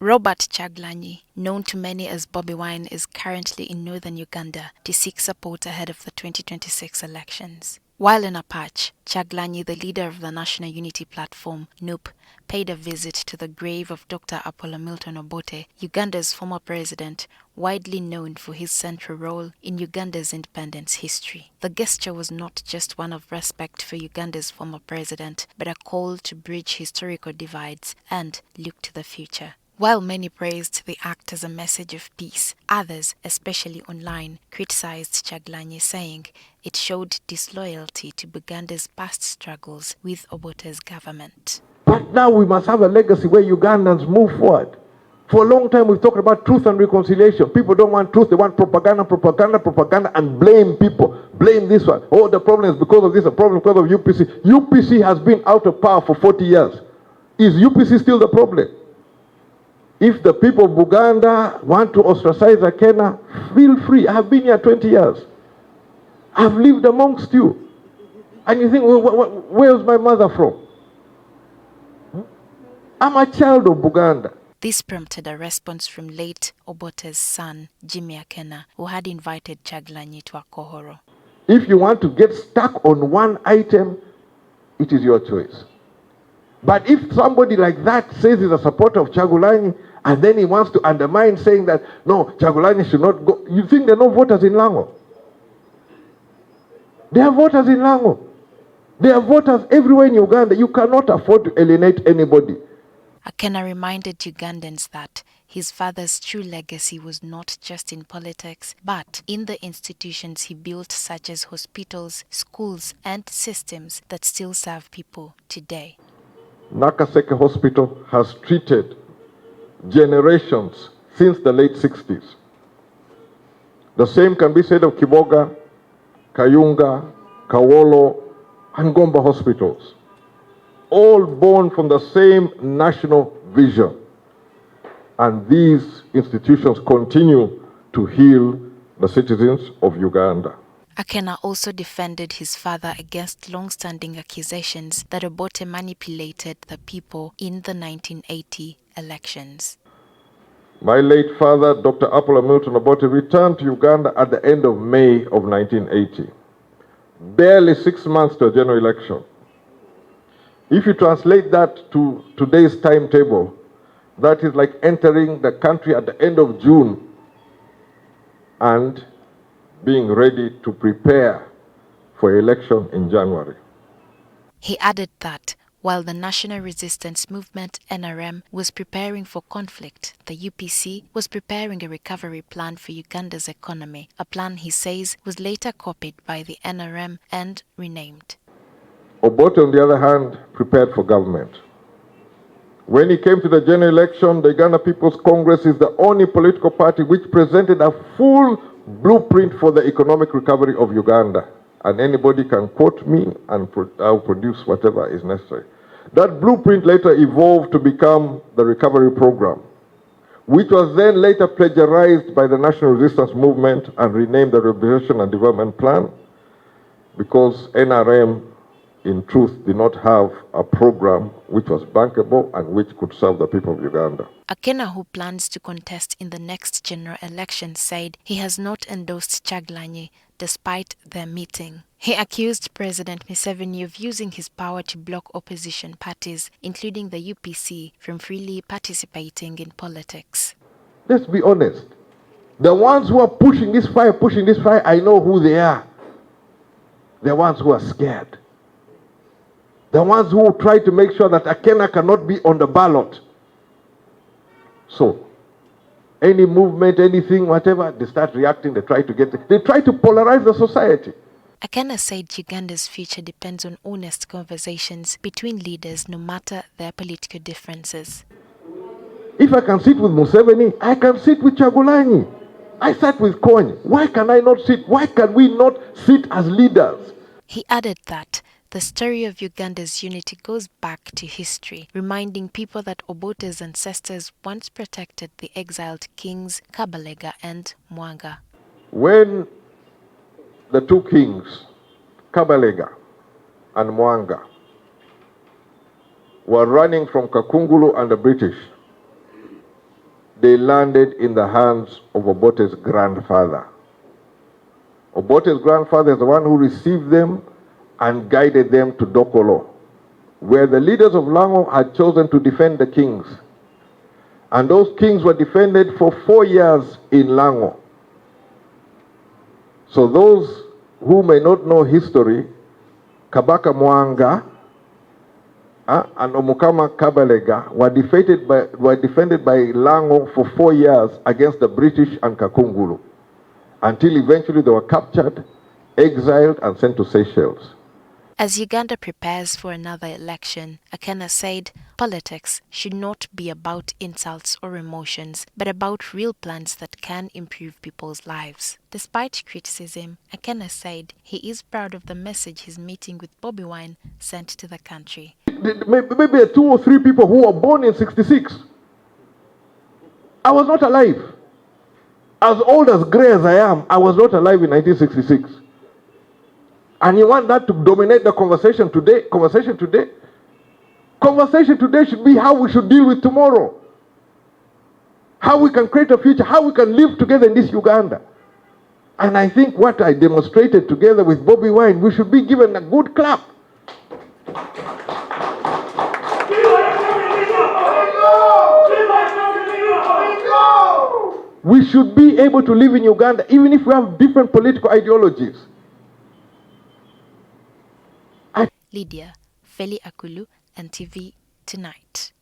Robert Kyagulanyi, known to many as Bobi Wine, is currently in northern Uganda to seek support ahead of the 2026 elections. While in Apache, Kyagulanyi, the leader of the National Unity Platform, NUP, paid a visit to the grave of Dr. Apollo Milton Obote, Uganda's former president, widely known for his central role in Uganda's independence history. The gesture was not just one of respect for Uganda's former president, but a call to bridge historical divides and look to the future. While many praised the act as a message of peace, others, especially online, criticized Kyagulanyi, saying it showed disloyalty to Uganda's past struggles with Obote's government. But now we must have a legacy where Ugandans move forward. For a long time we've talked about truth and reconciliation. People don't want truth, they want propaganda, and blame people. Blame this one. Oh, the problem is because of this, the problem is because of UPC. UPC has been out of power for 40 years. Is UPC still the problem? If the people of Uganda want to ostracize Akena, feel free. I have been here 20 years. I've lived amongst you. And you think, well, where's my mother from? I'm a child of Uganda. This prompted a response from late Obote's son, Jimmy Akena, who had invited Kyagulanyi to Akohoro. If you want to get stuck on one item, it is your choice. But if somebody like that says he's a supporter of Kyagulanyi, and then he wants to undermine saying that, no, Kyagulanyi should not go. You think there are no voters in Lango? There are voters in Lango. There are voters everywhere in Uganda. You cannot afford to alienate anybody. Akena reminded Ugandans that his father's true legacy was not just in politics, but in the institutions he built, such as hospitals, schools, and systems that still serve people today. Nakaseke Hospital has treated generations since the late 60s. The same can be said of Kiboga, Kayunga, Kawolo, and Gomba hospitals, all born from the same national vision. And these institutions continue to heal the citizens of Uganda. Akena also defended his father against long-standing accusations that Obote manipulated the people in the 1980 elections. My late father, Dr. Apollo Milton Obote, returned to Uganda at the end of May of 1980, barely 6 months to a general election. If you translate that to today's timetable, that is like entering the country at the end of June and being ready to prepare for election in January. He added that while the National Resistance Movement NRM was preparing for conflict, the UPC was preparing a recovery plan for Uganda's economy, a plan he says was later copied by the NRM and renamed. Obote, on the other hand, prepared for government. When he came to the general election, the Uganda People's Congress is the only political party which presented a full blueprint for the economic recovery of Uganda. And anybody can quote me and I'll produce whatever is necessary. That blueprint later evolved to become the recovery program, which was then later plagiarized by the National Resistance Movement and renamed the Rehabilitation and Development Plan, because NRM, in truth, did not have a program which was bankable and which could serve the people of Uganda. Akena, who plans to contest in the next general election, said he has not endorsed Kyagulanyi despite their meeting. He accused President Museveni of using his power to block opposition parties, including the UPC, from freely participating in politics. Let's be honest. The ones who are pushing this fire, I know who they are. The ones who are scared. The ones who try to make sure that Akena cannot be on the ballot. So, any movement, anything, whatever, they start reacting, they try to polarize the society. Akena said Uganda's future depends on honest conversations between leaders, no matter their political differences. If I can sit with Museveni, I can sit with Kyagulanyi. I sat with Kony. Why can I not sit? Why can we not sit as leaders? He added that the story of Uganda's unity goes back to history, reminding people that Obote's ancestors once protected the exiled kings Kabalega and Mwanga. When the two kings, Kabalega and Mwanga, were running from Kakungulu and the British, they landed in the hands of Obote's grandfather. Obote's grandfather is the one who received them and guided them to Dokolo, where the leaders of Lango had chosen to defend the kings. And those kings were defended for 4 years in Lango. So those who may not know history, Kabaka Mwanga and Omukama Kabalega were defended by Lango for 4 years against the British and Kakungulu, until eventually they were captured, exiled, and sent to Seychelles. As Uganda prepares for another election, Akena said politics should not be about insults or emotions, but about real plans that can improve people's lives. Despite criticism, Akena said he is proud of the message his meeting with Bobi Wine sent to the country. Maybe 2 or 3 people who were born in '66. I was not alive. As old as grey as I am, I was not alive in 1966. And you want that to dominate the conversation today? Conversation today should be how we should deal with tomorrow. How we can create a future, how we can live together in this Uganda. And I think what I demonstrated together with Bobi Wine, we should be given a good clap. We should be able to live in Uganda even if we have different political ideologies. Lydia, Feli Akulu, and TV Tonight.